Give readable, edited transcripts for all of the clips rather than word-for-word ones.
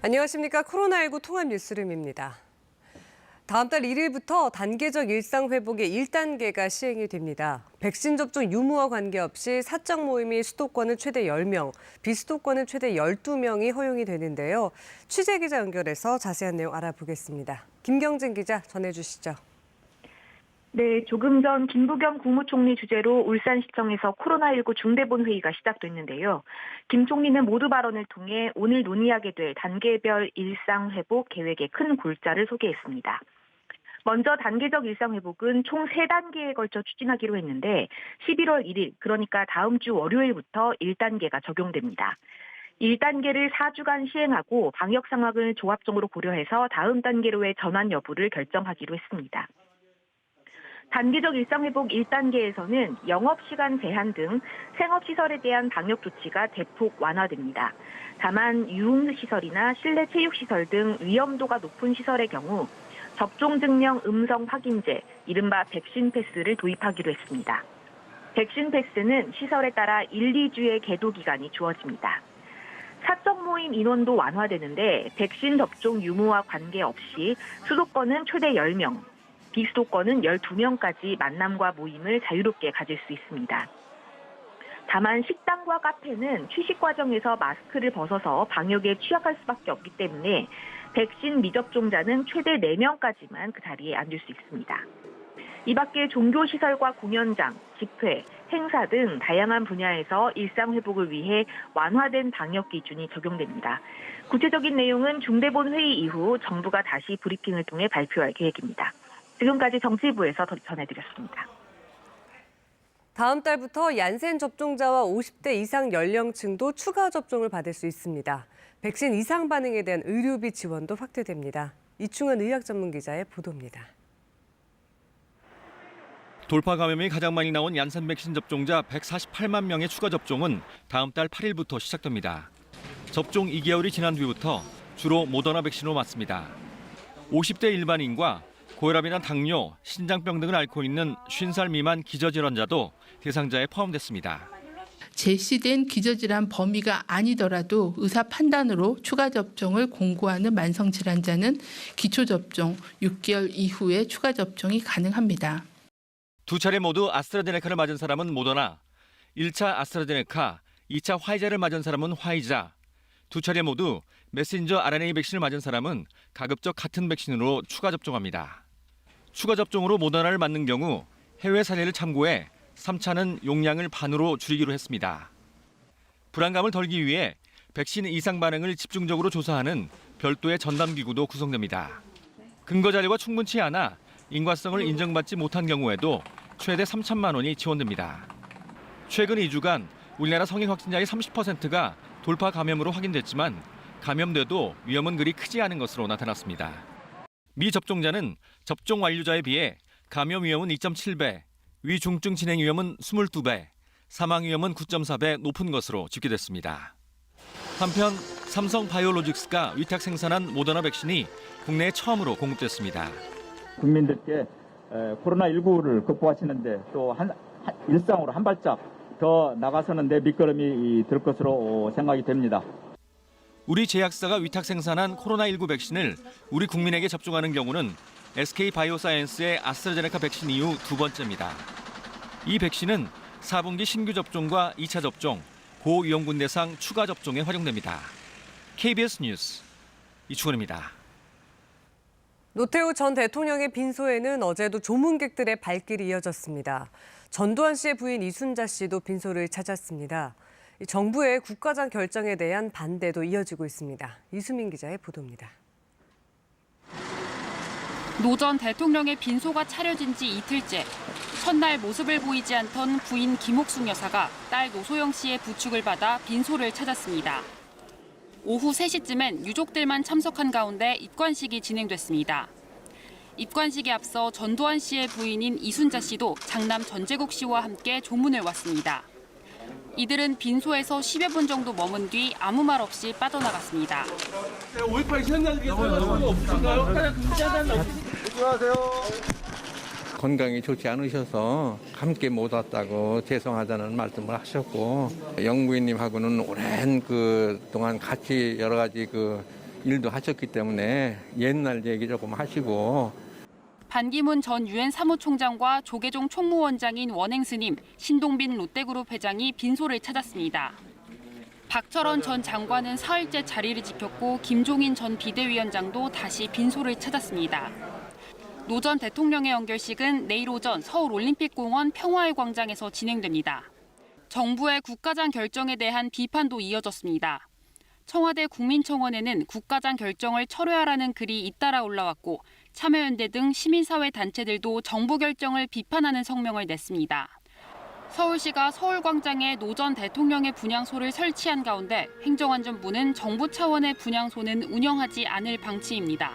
안녕하십니까. 코로나19 통합 뉴스룸입니다. 다음 달 1일부터 단계적 일상 회복의 1단계가 시행이 됩니다. 백신 접종 유무와 관계없이 사적 모임이 수도권은 최대 10명, 비수도권은 최대 12명이 허용이 되는데요. 취재기자 연결해서 자세한 내용 알아보겠습니다. 김경진 기자 전해주시죠. 네, 조금 전 김부겸 국무총리 주재로 울산시청에서 코로나19 중대본 회의가 시작됐는데요. 김 총리는 모두 발언을 통해 오늘 논의하게 될 단계별 일상회복 계획의 큰 골자를 소개했습니다. 먼저 단계적 일상회복은 총 3단계에 걸쳐 추진하기로 했는데 11월 1일, 그러니까 다음 주 월요일부터 1단계가 적용됩니다. 1단계를 4주간 시행하고 방역 상황을 종합적으로 고려해서 다음 단계로의 전환 여부를 결정하기로 했습니다. 단계적 일상회복 1단계에서는 영업시간 제한 등 생업시설에 대한 방역 조치가 대폭 완화됩니다. 다만 유흥시설이나 실내 체육시설 등 위험도가 높은 시설의 경우 접종 증명 음성 확인제, 이른바 백신 패스를 도입하기로 했습니다. 백신 패스는 시설에 따라 1, 2주의 계도 기간이 주어집니다. 사적 모임 인원도 완화되는데 백신 접종 유무와 관계없이 수도권은 최대 10명, 비수도권은 12명까지 만남과 모임을 자유롭게 가질 수 있습니다. 다만 식당과 카페는 취식 과정에서 마스크를 벗어서 방역에 취약할 수밖에 없기 때문에 백신 미접종자는 최대 4명까지만 그 자리에 앉을 수 있습니다. 이 밖에 종교시설과 공연장, 집회, 행사 등 다양한 분야에서 일상회복을 위해 완화된 방역 기준이 적용됩니다. 구체적인 내용은 중대본 회의 이후 정부가 다시 브리핑을 통해 발표할 계획입니다. 지금까지 정치부에서 전해드렸습니다. 다음 달부터 얀센 접종자와 50대 이상 연령층도 추가 접종을 받을 수 있습니다. 백신 이상 반응에 대한 의료비 지원도 확대됩니다. 이충은 의학 전문 기자의 보도입니다. 돌파 감염이 가장 많이 나온 얀센 백신 접종자 148만 명의 추가 접종은 다음 달 8일부터 시작됩니다. 접종 2개월이 지난 뒤부터 주로 모더나 백신으로 맞습니다. 50대 일반인과 고혈압이나 당뇨, 신장병 등을 앓고 있는 50살 미만 기저질환자도 대상자에 포함됐습니다. 제시된 기저질환 범위가 아니더라도 의사 판단으로 추가 접종을 공고하는 만성질환자는 기초접종 6개월 이후에 추가 접종이 가능합니다. 두 차례 모두 아스트라제네카를 맞은 사람은 모더나, 1차 아스트라제네카, 2차 화이자를 맞은 사람은 화이자, 두 차례 모두 메신저 RNA 백신을 맞은 사람은 가급적 같은 백신으로 추가 접종합니다. 추가 접종으로 모더나를 맞는 경우 해외 사례를 참고해 3차는 용량을 반으로 줄이기로 했습니다. 불안감을 덜기 위해 백신 이상 반응을 집중적으로 조사하는 별도의 전담기구도 구성됩니다. 근거 자료가 충분치 않아 인과성을 인정받지 못한 경우에도 최대 3천만 원이 지원됩니다. 최근 2주간 우리나라 성인 확진자의 30%가 돌파 감염으로 확인됐지만 감염돼도 위험은 그리 크지 않은 것으로 나타났습니다. 미접종자는 접종 완료자에 비해 감염 위험은 2.7배, 위중증 진행 위험은 22배, 사망 위험은 9.4배 높은 것으로 집계됐습니다. 한편 삼성 바이오로직스가 위탁 생산한 모더나 백신이 국내에 처음으로 공급됐습니다. 국민들께 코로나19를 극복하시는데 또 일상으로 한 발짝 더 나가서는 데 밑거름이 될 것으로 생각이 됩니다. 우리 제약사가 위탁 생산한 코로나19 백신을 우리 국민에게 접종하는 경우는 SK 바이오사이언스의 아스트라제네카 백신 이후 두 번째입니다. 이 백신은 4분기 신규 접종과 2차 접종, 고위험군 대상 추가 접종에 활용됩니다. KBS 뉴스 이충원입니다. 노태우 전 대통령의 빈소에는 어제도 조문객들의 발길이 이어졌습니다. 전두환 씨의 부인 이순자 씨도 빈소를 찾았습니다. 정부의 국가장 결정에 대한 반대도 이어지고 있습니다. 이수민 기자의 보도입니다. 노 전 대통령의 빈소가 차려진 지 이틀째. 첫날 모습을 보이지 않던 부인 김옥숙 여사가 딸 노소영 씨의 부축을 받아 빈소를 찾았습니다. 오후 3시쯤엔 유족들만 참석한 가운데 입관식이 진행됐습니다. 입관식에 앞서 전두환 씨의 부인인 이순자 씨도 장남 전재국 씨와 함께 조문을 왔습니다. 이들은 빈소에서 10여 분 정도 머문 뒤 아무 말 없이 빠져나갔습니다. 5.18 시행자들 위해서 없으신가요? 안녕하세요. 건강이 좋지 않으셔서 함께 못 왔다고 죄송하다는 말씀을 하셨고 영부인님하고는 오랜 그 동안 같이 여러 가지 그 일도 하셨기 때문에 옛날 얘기 조금 하시고 반기문 전 유엔 사무총장과 조계종 총무원장인 원행스님, 신동빈 롯데그룹 회장이 빈소를 찾았습니다. 박철원 전 장관은 사흘째 자리를 지켰고 김종인 전 비대위원장도 다시 빈소를 찾았습니다. 노 전 대통령의 연결식은 내일 오전 서울올림픽공원 평화의 광장에서 진행됩니다. 정부의 국가장 결정에 대한 비판도 이어졌습니다. 청와대 국민청원에는 국가장 결정을 철회하라는 글이 잇따라 올라왔고 참여연대 등 시민사회 단체들도 정부 결정을 비판하는 성명을 냈습니다. 서울시가 서울광장에 노 전 대통령의 분향소를 설치한 가운데 행정안전부는 정부 차원의 분향소는 운영하지 않을 방침입니다.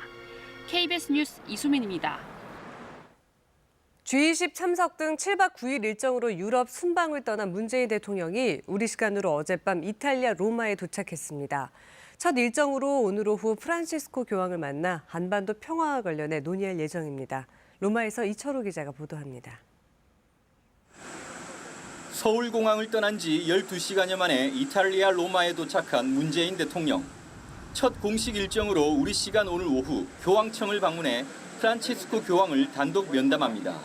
KBS 뉴스 이수민입니다. G20 참석 등 7박 9일 일정으로 유럽 순방을 떠난 문재인 대통령이 우리 시간으로 어젯밤 이탈리아 로마에 도착했습니다. 첫 일정으로 오늘 오후 프란치스코 교황을 만나 한반도 평화와 관련해 논의할 예정입니다. 로마에서 이철호 기자가 보도합니다. 서울공항을 떠난 지 12시간여 만에 이탈리아 로마에 도착한 문재인 대통령. 첫 공식 일정으로 우리 시간 오늘 오후 교황청을 방문해 프란치스코 교황을 단독 면담합니다.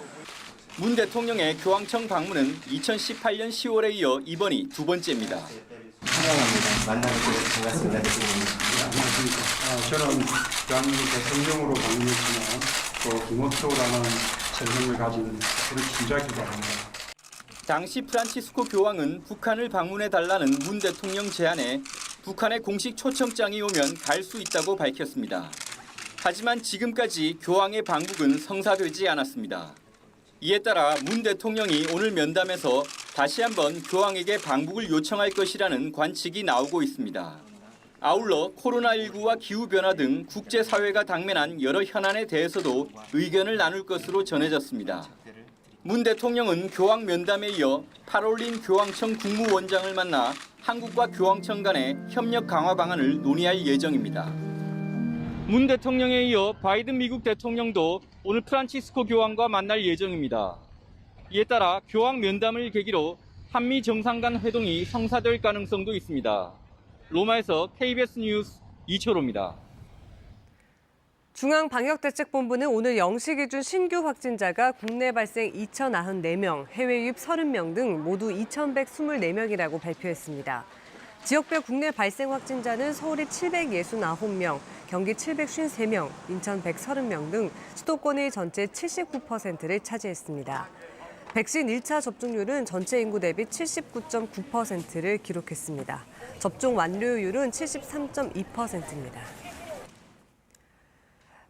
문 대통령의 교황청 방문은 2018년 10월에 이어 이번이 두 번째입니다. 환영합니다. 만나뵙게 반갑습니다. 저는 대한민국 대통령으로 방문했지만 또 김옥초라는 전형을 가진 우리 진작이기도 합니다. 당시 프란치스코 교황은 북한을 방문해달라는 문 대통령 제안에 북한의 공식 초청장이 오면 갈 수 있다고 밝혔습니다. 하지만 지금까지 교황의 방북은 성사되지 않았습니다. 이에 따라 문 대통령이 오늘 면담에서 다시 한번 교황에게 방북을 요청할 것이라는 관측이 나오고 있습니다. 아울러 코로나19와 기후변화 등 국제사회가 당면한 여러 현안에 대해서도 의견을 나눌 것으로 전해졌습니다. 문 대통령은 교황 면담에 이어 파롤린 교황청 국무원장을 만나 한국과 교황청 간의 협력 강화 방안을 논의할 예정입니다. 문 대통령에 이어 바이든 미국 대통령도 오늘 프란치스코 교황과 만날 예정입니다. 이에 따라 교황 면담을 계기로 한미 정상 간 회동이 성사될 가능성도 있습니다. 로마에서 KBS 뉴스 이철호입니다. 중앙방역대책본부는 오늘 0시 기준 신규 확진자가 국내 발생 2,094명, 해외 유입 30명 등 모두 2,124명이라고 발표했습니다. 지역별 국내 발생 확진자는 서울이 769명, 경기 753명, 인천 130명 등 수도권이 전체 79%를 차지했습니다. 백신 1차 접종률은 전체 인구 대비 79.9%를 기록했습니다. 접종 완료율은 73.2%입니다.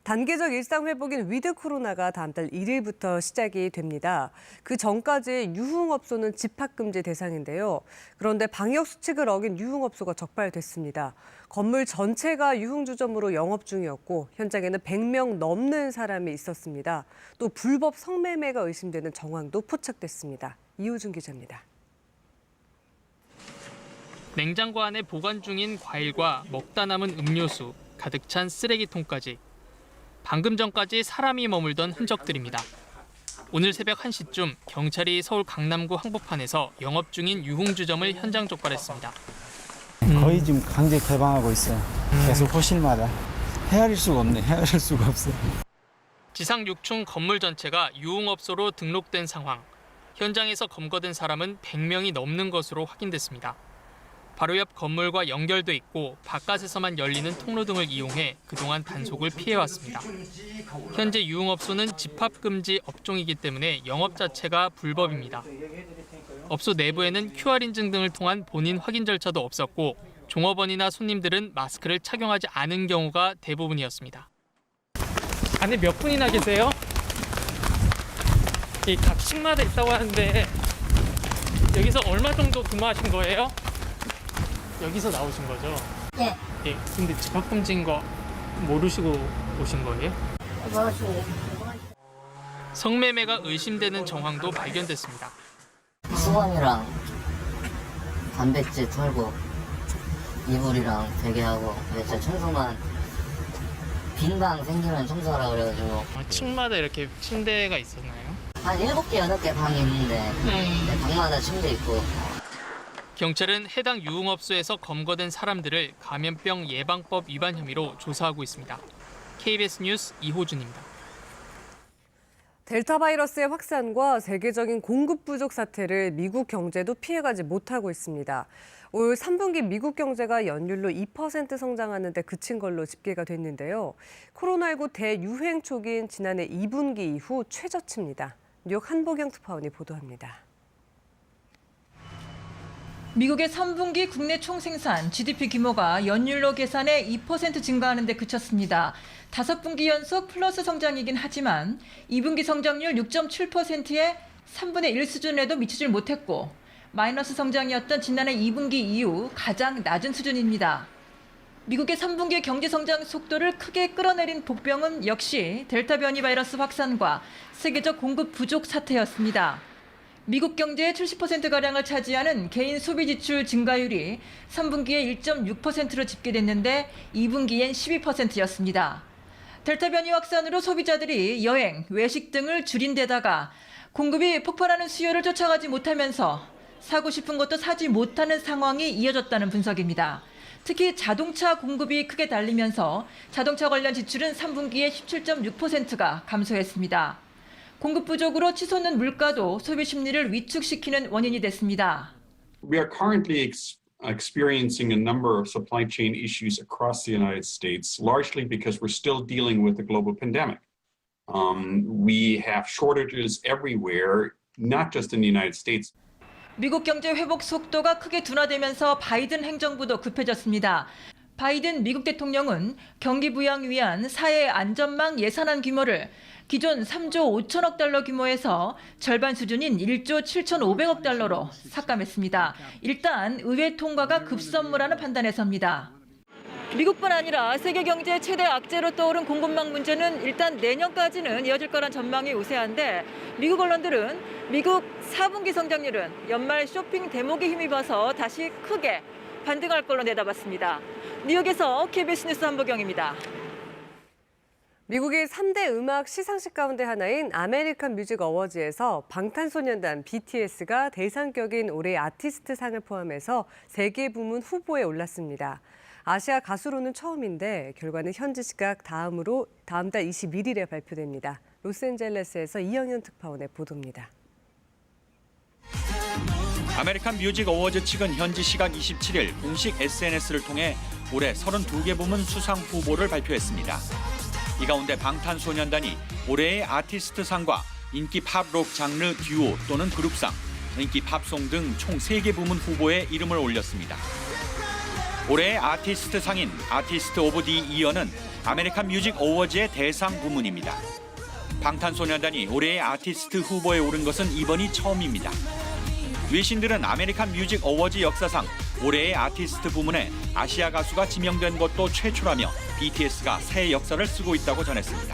단계적 일상 회복인 위드 코로나가 다음 달 1일부터 시작이 됩니다. 그 전까지 유흥업소는 집합금지 대상인데요. 그런데 방역 수칙을 어긴 유흥업소가 적발됐습니다. 건물 전체가 유흥주점으로 영업 중이었고 현장에는 100명 넘는 사람이 있었습니다. 또 불법 성매매가 의심되는 정황도 포착됐습니다. 이호준 기자입니다. 냉장고 안에 보관 중인 과일과 먹다 남은 음료수, 가득 찬 쓰레기통까지. 방금 전까지 사람이 머물던 흔적들입니다. 오늘 새벽 1시쯤 경찰이 서울 강남구 한복판에서 영업 중인 유흥주점을 현장 적발했습니다. 거의 지금 강제 개방하고 있어요. 계속 호실마다. 헤아릴 수가 없네. 헤아릴 수가 없어요. 지상 6층 건물 전체가 유흥업소로 등록된 상황. 현장에서 검거된 사람은 100명이 넘는 것으로 확인됐습니다. 바로 옆 건물과 연결돼 있고 바깥에서만 열리는 통로 등을 이용해 그동안 단속을 피해왔습니다. 현재 유흥업소는 집합금지 업종이기 때문에 영업 자체가 불법입니다. 업소 내부에는 QR 인증 등을 통한 본인 확인 절차도 없었고 종업원이나 손님들은 마스크를 착용하지 않은 경우가 대부분이었습니다. 안에 몇 분이나 계세요? 이 각 층마다 있다고 하는데 여기서 얼마 정도 근무하신 거예요? 여기서 나오신 거죠? 네. 예. 근데 집합금지인 거 모르시고 오신 거예요? 모르시고. 성매매가 의심되는 정황도 발견됐습니다. 수건이랑 단백질 털고 이불이랑 베개하고 진짜 청소만 빈 방 생기면 청소하라 그래가지고. 층마다 이렇게 침대가 있었나요? 한 7개, 8개 방이 있는데 방마다 침대 있고. 경찰은 해당 유흥업소에서 검거된 사람들을 감염병 예방법 위반 혐의로 조사하고 있습니다. KBS 뉴스 이호준입니다. 델타 바이러스의 확산과 세계적인 공급 부족 사태를 미국 경제도 피해가지 못하고 있습니다. 올 3분기 미국 경제가 연율로 2% 성장하는 데 그친 걸로 집계가 됐는데요. 코로나19 대유행 초기인 지난해 2분기 이후 최저치입니다. 뉴욕 한보경 특파원이 보도합니다. 미국의 3분기 국내 총생산 GDP 규모가 연율로 계산해 2% 증가하는 데 그쳤습니다. 5분기 연속 플러스 성장이긴 하지만 2분기 성장률 6.7%의 3분의 1 수준에도 미치질 못했고 마이너스 성장이었던 지난해 2분기 이후 가장 낮은 수준입니다. 미국의 3분기 경제 성장 속도를 크게 끌어내린 복병은 역시 델타 변이 바이러스 확산과 세계적 공급 부족 사태였습니다. 미국 경제의 70%가량을 차지하는 개인 소비 지출 증가율이 3분기에 1.6%로 집계됐는데 2분기엔 12%였습니다. 델타 변이 확산으로 소비자들이 여행, 외식 등을 줄인 데다가 공급이 폭발하는 수요를 쫓아가지 못하면서 사고 싶은 것도 사지 못하는 상황이 이어졌다는 분석입니다. 특히 자동차 공급이 크게 달리면서 자동차 관련 지출은 3분기에 17.6%가 감소했습니다. 공급 부족으로 치솟는 물가도 소비 심리를 위축시키는 원인이 됐습니다. We are currently experiencing a number of supply chain issues across the United States, largely because we're still dealing with the global pandemic. We have shortages everywhere, not just in the United States. 미국 경제 회복 속도가 크게 둔화되면서 바이든 행정부도 급해졌습니다. 바이든 미국 대통령은 경기 부양 위한 사회 안전망 예산안 규모를 기존 3조 5천억 달러 규모에서 절반 수준인 1조 7,500억 달러로 삭감했습니다. 일단 의회 통과가 급선무라는 판단에 섭니다. 미국뿐 아니라 세계 경제 최대 악재로 떠오른 공급망 문제는 일단 내년까지는 이어질 거란 전망이 우세한데 미국 언론들은 미국 4분기 성장률은 연말 쇼핑 대목에 힘입어서 다시 크게 반등할 걸로 내다봤습니다. 뉴욕에서 KBS 뉴스 한보경입니다. 미국의 3대 음악 시상식 가운데 하나인 아메리칸 뮤직 어워즈에서 방탄소년단 BTS가 대상격인 올해 아티스트 상을 포함해서 3개 부문 후보에 올랐습니다. 아시아 가수로는 처음인데 결과는 현지 시각 다음 달 21일에 발표됩니다. 로스앤젤레스에서 이영현 특파원의 보도입니다. 아메리칸 뮤직 어워즈 측은 현지 시각 27일 공식 SNS를 통해 올해 32개 부문 수상 후보를 발표했습니다. 이 가운데 방탄소년단이 올해의 아티스트 상과 인기 팝록 장르 듀오 또는 그룹상, 인기 팝송 등 총 3개 부문 후보에 이름을 올렸습니다. 올해의 아티스트 상인 아티스트 오브 디 이어는 아메리칸 뮤직 어워즈의 대상 부문입니다. 방탄소년단이 올해의 아티스트 후보에 오른 것은 이번이 처음입니다. 외신들은 아메리칸 뮤직 어워즈 역사상 올해의 아티스트 부문에 아시아 가수가 지명된 것도 최초라며 BTS가 새 역사를 쓰고 있다고 전했습니다.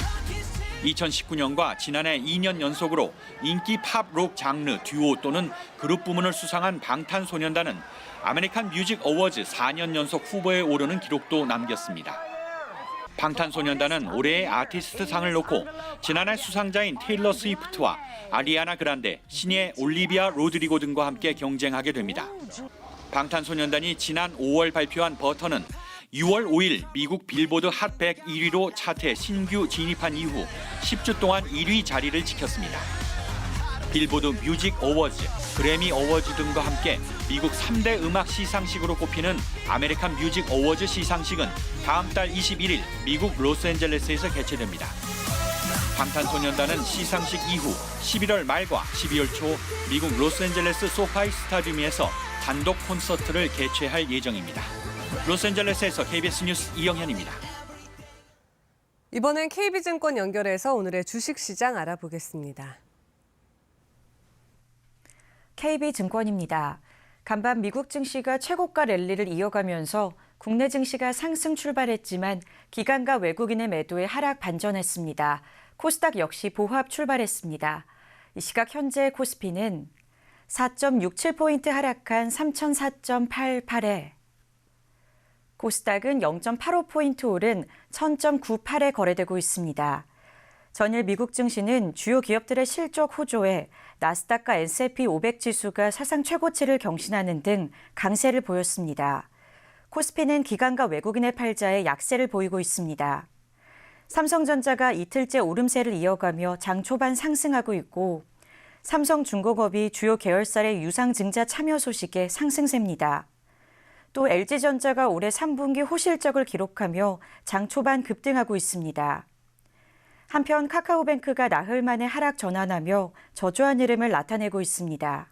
2019년과 지난해 2년 연속으로 인기 팝록 장르 듀오 또는 그룹 부문을 수상한 방탄소년단은 아메리칸 뮤직 어워즈 4년 연속 후보에 오르는 기록도 남겼습니다. 방탄소년단은 올해의 아티스트 상을 놓고 지난해 수상자인 테일러 스위프트와 아리아나 그란데, 신예 올리비아 로드리고 등과 함께 경쟁하게 됩니다. 방탄소년단이 지난 5월 발표한 버터는 6월 5일 미국 빌보드 핫 100 1위로 차트에 신규 진입한 이후 10주 동안 1위 자리를 지켰습니다. 빌보드 뮤직 어워즈, 그래미 어워즈 등과 함께 미국 3대 음악 시상식으로 꼽히는 아메리칸 뮤직 어워즈 시상식은 다음 달 21일 미국 로스앤젤레스에서 개최됩니다. 방탄소년단은 시상식 이후 11월 말과 12월 초 미국 로스앤젤레스 소파이 스타디움에서 단독 콘서트를 개최할 예정입니다. 로스앤젤레스에서 KBS 뉴스 이영현입니다. 이번엔 KB증권 연결해서 오늘의 주식시장 알아보겠습니다. KB증권입니다. 간밤 미국 증시가 최고가 랠리를 이어가면서 국내 증시가 상승 출발했지만 기관과 외국인의 매도에 하락 반전했습니다. 코스닥 역시 보합 출발했습니다. 이 시각 현재 코스피는 4.67포인트 하락한 3004.88에 코스닥은 0.85포인트 오른 1000.98에 거래되고 있습니다. 전일 미국 증시는 주요 기업들의 실적 호조에 나스닥과 S&P 500 지수가 사상 최고치를 경신하는 등 강세를 보였습니다. 코스피는 기관과 외국인의 팔자에 약세를 보이고 있습니다. 삼성전자가 이틀째 오름세를 이어가며 장 초반 상승하고 있고 삼성중공업이 주요 계열사의 유상증자 참여 소식에 상승세입니다. 또 LG전자가 올해 3분기 호실적을 기록하며 장 초반 급등하고 있습니다. 한편 카카오뱅크가 나흘 만에 하락 전환하며 저조한 흐름을 나타내고 있습니다.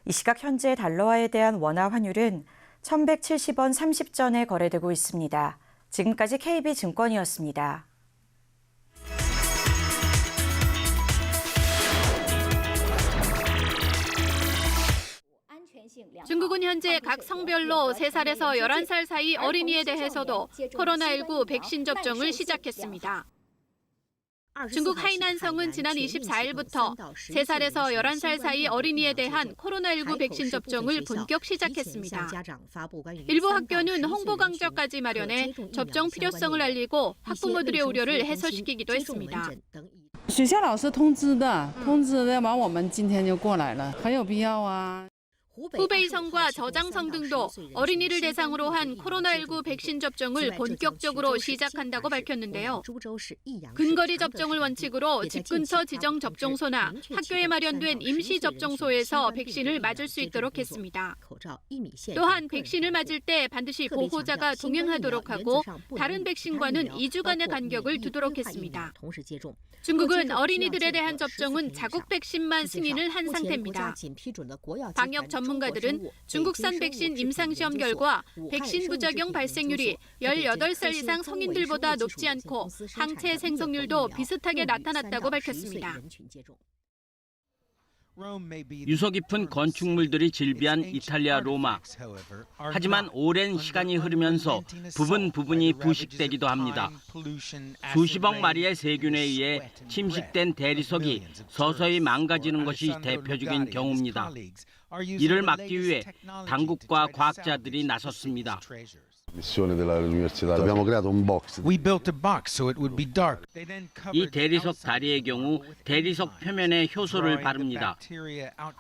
이 시각 현재 달러화에 대한 원화 환율은 1170원 30전에 거래되고 있습니다. 지금까지 KB증권이었습니다. 중국은 현재 각 성별로 3살에서 11살 사이 어린이에 대해서도 코로나19 백신 접종을 시작했습니다. 중국 하이난성은 지난 24일부터 3살에서 11살 사이 어린이에 대한 코로나19 백신 접종을 본격 시작했습니다. 일부 학교는 홍보 강좌까지 마련해 접종 필요성을 알리고 학부모들의 우려를 해소시키기도 했습니다. 学校老师通知的完我们今天就过来了，很有必要啊。 후베이성과 저장성 등도 어린이를 대상으로 한 코로나19 백신 접종을 본격적으로 시작한다고 밝혔는데요. 근거리 접종을 원칙으로 집 근처 지정 접종소나 학교에 마련된 임시 접종소에서 백신을 맞을 수 있도록 했습니다. 또한 백신을 맞을 때 반드시 보호자가 동행하도록 하고 다른 백신과는 2주간의 간격을 두도록 했습니다. 중국은 어린이들에 대한 접종은 자국 백신만 승인을 한 상태입니다. 방역 전문가들은 중국산 백신 임상시험 결과 백신 부작용 발생률이 18살 이상 성인들보다 높지 않고 항체 생성률도 비슷하게 나타났다고 밝혔습니다. 유서 깊은 건축물들이 질비한 이탈리아 로마. 하지만 오랜 시간이 흐르면서 부분이 부식되기도 합니다. 수십억 마리의 세균에 의해 침식된 대리석이 서서히 망가지는 것이 대표적인 경우입니다. 이를 막기 위해 당국과 과학자들이 나섰습니다. 이 대리석 다리의 경우 대리석 표면에 효소를 바릅니다.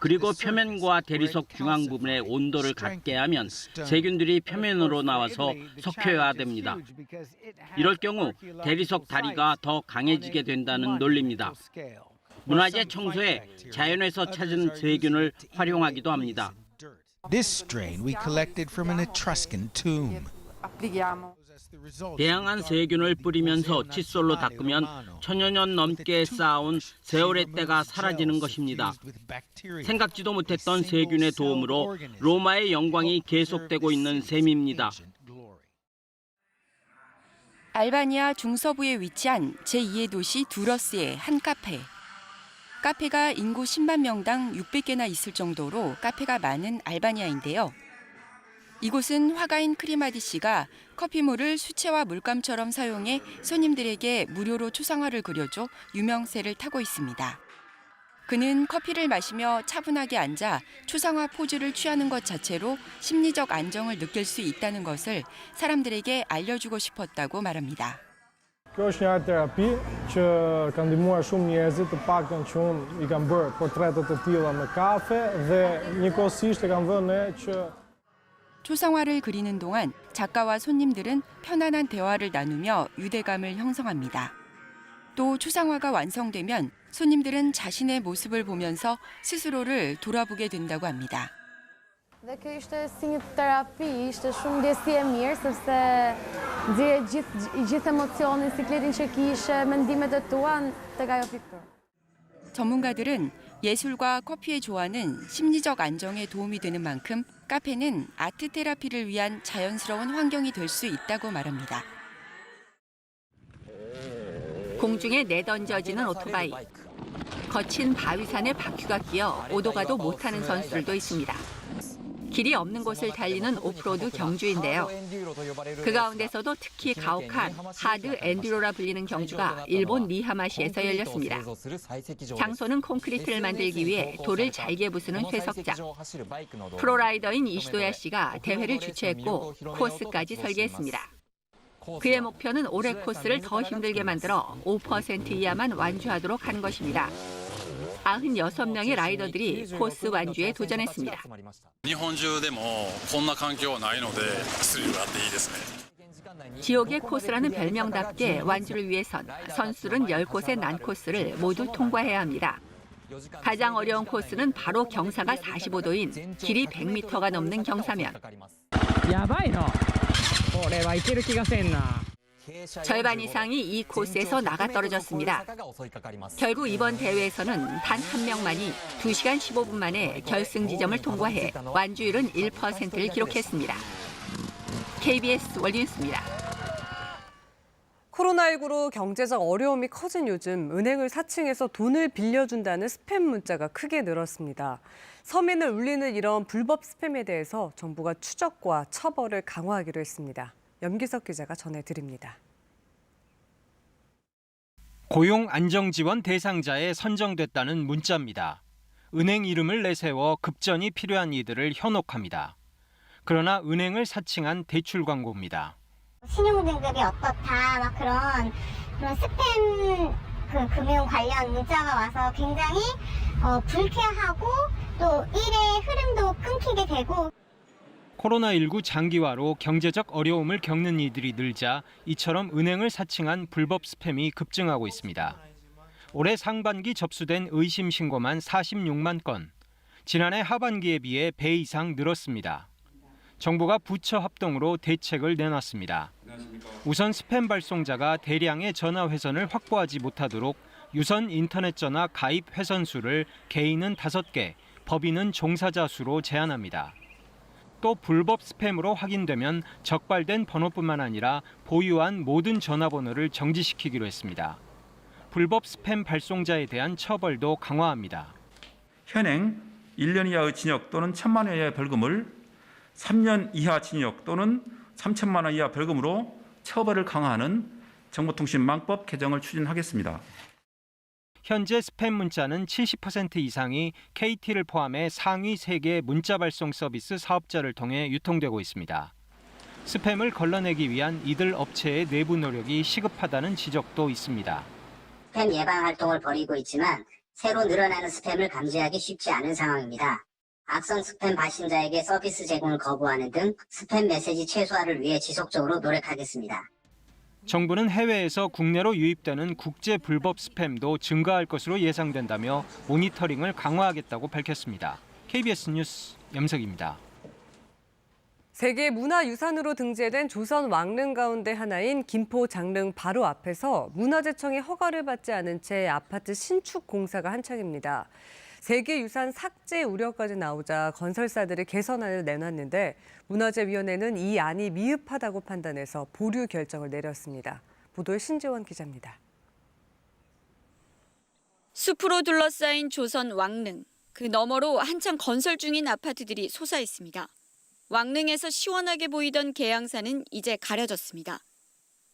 그리고 표면과 대리석 중앙 부분의 온도를 같게 하면 세균들이 표면으로 나와서 석회화됩니다. 이럴 경우 대리석 다리가 더 강해지게 된다는 논리입니다. 문화재 청소에 자연에서 찾은 세균을 활용하기도 합니다. This strain we collected from an Etruscan tomb. 다양한 세균을 뿌리면서 칫솔로 닦으면 천여 년 넘게 쌓아온 세월의 때가 사라지는 것입니다. 생각지도 못했던 세균의 도움으로 로마의 영광이 계속되고 있는 셈입니다. 알바니아 중서부에 위치한 제2의 도시 두러스의 한 카페. 카페가 인구 10만 명당 600개나 있을 정도로 카페가 많은 알바니아인데요. 이곳은 화가인 크리마디 씨가 커피물을 수채화 물감처럼 사용해 손님들에게 무료로 초상화를 그려줘 유명세를 타고 있습니다. 그는 커피를 마시며 차분하게 앉아 초상화 포즈를 취하는 것 자체로 심리적 안정을 느낄 수 있다는 것을 사람들에게 알려주고 싶었다고 말합니다. Kjo është një art terapi që ka ndihmuar shumë njerëzit, të paktën që unë i kam bërë portrete të tilla me kafe dhe njëkohësisht e kam vënë që 초상화를 그리는 동안 작가와 손님들은 편안한 대화를 나누며 유대감을 형성합니다. 또 초상화가 완성되면 손님들은 자신의 모습을 보면서 스스로를 돌아보게 된다고 합니다. Dhe kjo ishte si një terapi, ishte shumë ndjesi e mirë, sepse nxjerrë gjithë emocionin, sikletin që kishe, mendimet e tua tek ajo pikturë. 전문가들은 예술과 커피의 조화는 심리적 안정에 도움이 되는 만큼 카페는 아트 테라피를 위한 자연스러운 환경이 될 수 있다고 말합니다. 공중에 내던져지는 오토바이. 거친 바위산에 바퀴가 끼어 오도 가도 못하는 선수들도 있습니다. 길이 없는 곳을 달리는 오프로드 경주인데요. 그 가운데서도 특히 가혹한 하드 엔듀로라 불리는 경주가 일본 미하마시에서 열렸습니다. 장소는 콘크리트를 만들기 위해 돌을 잘게 부수는 회석장. 프로라이더인 이시도야 씨가 대회를 주최했고 코스까지 설계했습니다. 그의 목표는 올해 코스를 더 힘들게 만들어 5% 이하만 완주하도록 하는 것입니다. 96명의 라이더들이 코스 완주에 도전했습니다. 지옥의 코스라는 별명답게 완주를 위해선 선수들은 10곳의 난코스를 모두 통과해야 합니다. 가장 어려운 코스는 바로 경사가 45도인 길이 100m가 넘는 경사면. 절반 이상이 이 코스에서 나가 떨어졌습니다. 결국 이번 대회에서는 단 한 명만이 2시간 15분 만에 결승 지점을 통과해 완주율은 1%를 기록했습니다. KBS 월드뉴스입니다. 코로나19로 경제적 어려움이 커진 요즘 은행을 사칭해서 돈을 빌려준다는 스팸 문자가 크게 늘었습니다. 서민을 울리는 이런 불법 스팸에 대해서 정부가 추적과 처벌을 강화하기로 했습니다. 염기석 기자가 전해드립니다. 고용 안정 지원 대상자에 선정됐다는 문자입니다. 은행 이름을 내세워 급전이 필요한 이들을 현혹합니다. 그러나 은행을 사칭한 대출 광고입니다. 신용 등급이 어떻다 막 그런 스팸 금융 관련 문자가 와서 굉장히 불쾌하고 또 일의 흐름도 끊기게 되고. 코로나19 장기화로 경제적 어려움을 겪는 이들이 늘자 이처럼 은행을 사칭한 불법 스팸이 급증하고 있습니다. 올해 상반기 접수된 의심 신고만 46만 건, 지난해 하반기에 비해 배 이상 늘었습니다. 정부가 부처 합동으로 대책을 내놨습니다. 우선 스팸 발송자가 대량의 전화 회선을 확보하지 못하도록 유선 인터넷 전화 가입 회선 수를 개인은 5개, 법인은 종사자 수로 제한합니다. 또 불법 스팸으로 확인되면 적발된 번호뿐만 아니라 보유한 모든 전화번호를 정지시키기로 했습니다. 불법 스팸 발송자에 대한 처벌도 강화합니다. 현행 1년 이하의 징역 또는 1,000만 원 이하의 벌금을 3년 이하 징역 또는 3천만 원 이하 벌금으로 처벌을 강화하는 정보통신망법 개정을 추진하겠습니다. 현재 스팸 문자는 70% 이상이 KT를 포함해 상위 3개 문자 발송 서비스 사업자를 통해 유통되고 있습니다. 스팸을 걸러내기 위한 이들 업체의 내부 노력이 시급하다는 지적도 있습니다. 스팸 예방 활동을 벌이고 있지만 새로 늘어나는 스팸을 감지하기 쉽지 않은 상황입니다. 악성 스팸 발신자에게 서비스 제공을 거부하는 등 스팸 메시지 최소화를 위해 지속적으로 노력하겠습니다. 정부는 해외에서 국내로 유입되는 국제 불법 스팸도 증가할 것으로 예상된다며 모니터링을 강화하겠다고 밝혔습니다. KBS 뉴스 염석입니다. 세계 문화유산으로 등재된 조선 왕릉 가운데 하나인 김포 장릉 바로 앞에서 문화재청의 허가를 받지 않은 채 아파트 신축 공사가 한창입니다. 세계유산 삭제 우려까지 나오자 건설사들이 개선안을 내놨는데 문화재위원회는 이 안이 미흡하다고 판단해서 보류 결정을 내렸습니다. 보도에 신지원 기자입니다. 숲으로 둘러싸인 조선 왕릉. 그 너머로 한창 건설 중인 아파트들이 솟아있습니다. 왕릉에서 시원하게 보이던 계양산은 이제 가려졌습니다.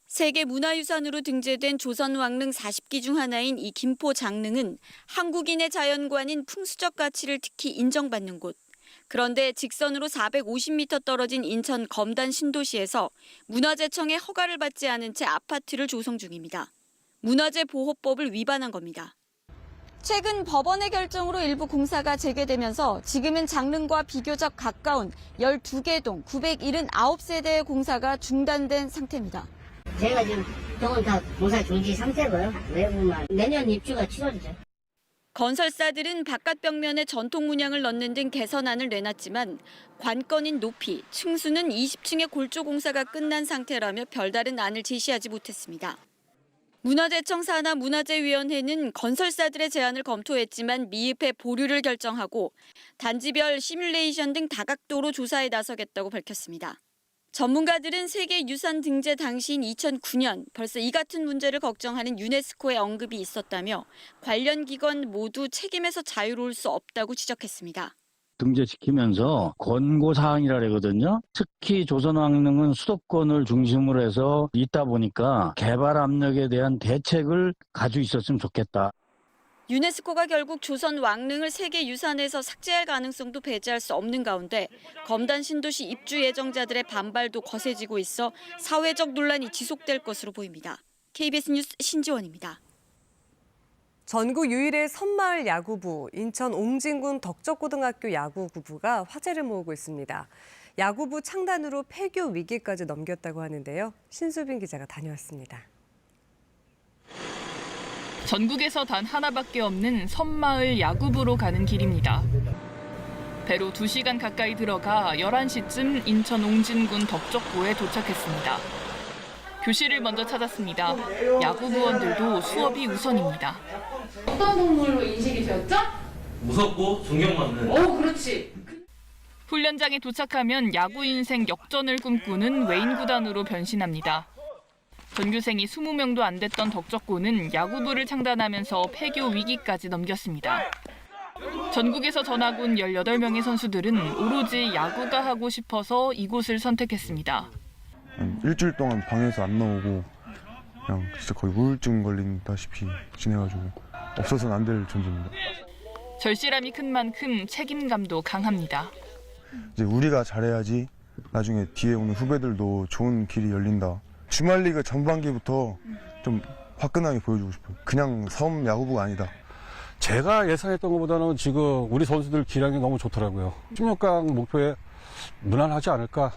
세계 문화유산으로 등재된 조선 왕릉 40기 중 하나인 이 김포 장릉은 한국인의 자연관인 풍수적 가치를 특히 인정받는 곳. 그런데 직선으로 450m 떨어진 인천 검단 신도시에서 문화재청의 허가를 받지 않은 채 아파트를 조성 중입니다. 문화재보호법을 위반한 겁니다. 최근 법원의 결정으로 일부 공사가 재개되면서 지금은 장릉과 비교적 가까운 12개 동 979세대의 공사가 중단된 상태입니다. 저희가 지금 동은 다 공사 중지 상태고요. 외부만 내년 입주가 치러지죠. 건설사들은 바깥 벽면에 전통 문양을 넣는 등 개선안을 내놨지만 관건인 높이, 층수는 20층의 골조 공사가 끝난 상태라며 별다른 안을 제시하지 못했습니다. 문화재청 산하 문화재위원회는 건설사들의 제안을 검토했지만 미흡해 보류를 결정하고 단지별 시뮬레이션 등 다각도로 조사에 나서겠다고 밝혔습니다. 전문가들은 세계유산 등재 당시인 2009년 벌써 이 같은 문제를 걱정하는 유네스코의 언급이 있었다며 관련 기관 모두 책임에서 자유로울 수 없다고 지적했습니다. 등재시키면서 권고사항이라 그러거든요. 특히 조선왕릉은 수도권을 중심으로 해서 있다 보니까 개발 압력에 대한 대책을 가지고 있었으면 좋겠다. 유네스코가 결국 조선 왕릉을 세계유산에서 삭제할 가능성도 배제할 수 없는 가운데 검단 신도시 입주 예정자들의 반발도 거세지고 있어 사회적 논란이 지속될 것으로 보입니다. KBS 뉴스 신지원입니다. 전국 유일의 섬마을 야구부, 인천 옹진군 덕적고등학교 야구부가 화제를 모으고 있습니다. 야구부 창단으로 폐교 위기까지 넘겼다고 하는데요. 신수빈 기자가 다녀왔습니다. 전국에서 단 하나밖에 없는 섬마을 야구부로 가는 길입니다. 배로 2시간 가까이 들어가 11시쯤 인천 옹진군 덕적고에 도착했습니다. 교실을 먼저 찾았습니다. 야구부원들도 수업이 우선입니다. 어떤 동물로 인식이 되었죠? 무섭고 존경받는. 그렇지. 훈련장에 도착하면 야구 인생 역전을 꿈꾸는 외인 구단으로 변신합니다. 전교생이 20명도 안 됐던 덕적고는 야구부를 창단하면서 폐교 위기까지 넘겼습니다. 전국에서 전학 온 18명의 선수들은 오로지 야구가 하고 싶어서 이곳을 선택했습니다. 일주일 동안 방에서 안 나오고 그냥 진짜 거의 우울증 걸린다시피 지내가지고 없어서는 안 될 존재입니다. 절실함이 큰 만큼 책임감도 강합니다. 이제 우리가 잘해야지 나중에 뒤에 오는 후배들도 좋은 길이 열린다. 주말 리그 전반기부터 좀 화끈하게 보여주고 싶어요. 그냥 섬 야구부가 아니다. 제가 예상했던 것보다는 지금 우리 선수들 기량이 너무 좋더라고요. 16강 목표에 무난하지 않을까.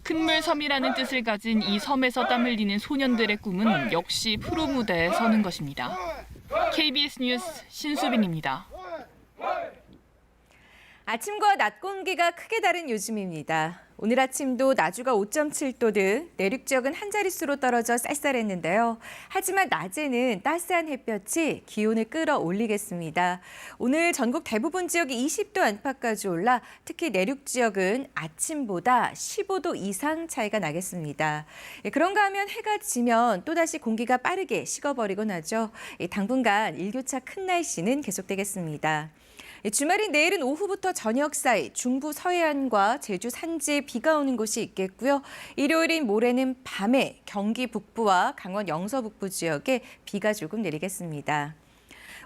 큰물섬이라는 뜻을 가진 이 섬에서 땀 흘리는 소년들의 꿈은 역시 프로 무대에 서는 것입니다. KBS 뉴스 신수빈입니다. 아침과 낮 공기가 크게 다른 요즘입니다. 오늘 아침도 나주가 5.7도 등 내륙 지역은 한 자릿수로 떨어져 쌀쌀했는데요. 하지만 낮에는 따스한 햇볕이 기온을 끌어올리겠습니다. 오늘 전국 대부분 지역이 20도 안팎까지 올라 특히 내륙 지역은 아침보다 15도 이상 차이가 나겠습니다. 그런가 하면 해가 지면 또다시 공기가 빠르게 식어버리곤 하죠. 당분간 일교차 큰 날씨는 계속되겠습니다. 주말인 내일은 오후부터 저녁 사이 중부 서해안과 제주 산지에 비가 오는 곳이 있겠고요. 일요일인 모레는 밤에 경기 북부와 강원 영서 북부 지역에 비가 조금 내리겠습니다.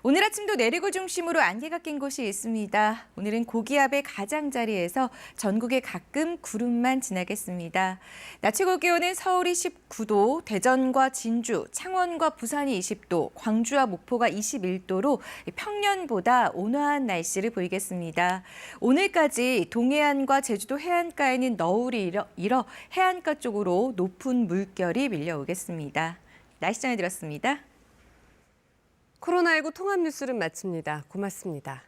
오늘 아침도 내륙을 중심으로 안개가 낀 곳이 있습니다. 오늘은 고기압의 가장자리에서 전국에 가끔 구름만 지나겠습니다. 낮 최고 기온은 서울이 19도, 대전과 진주, 창원과 부산이 20도, 광주와 목포가 21도로 평년보다 온화한 날씨를 보이겠습니다. 오늘까지 동해안과 제주도 해안가에는 너울이 일어 해안가 쪽으로 높은 물결이 밀려오겠습니다. 날씨 전해드렸습니다. 코로나19 통합 뉴스를 마칩니다. 고맙습니다.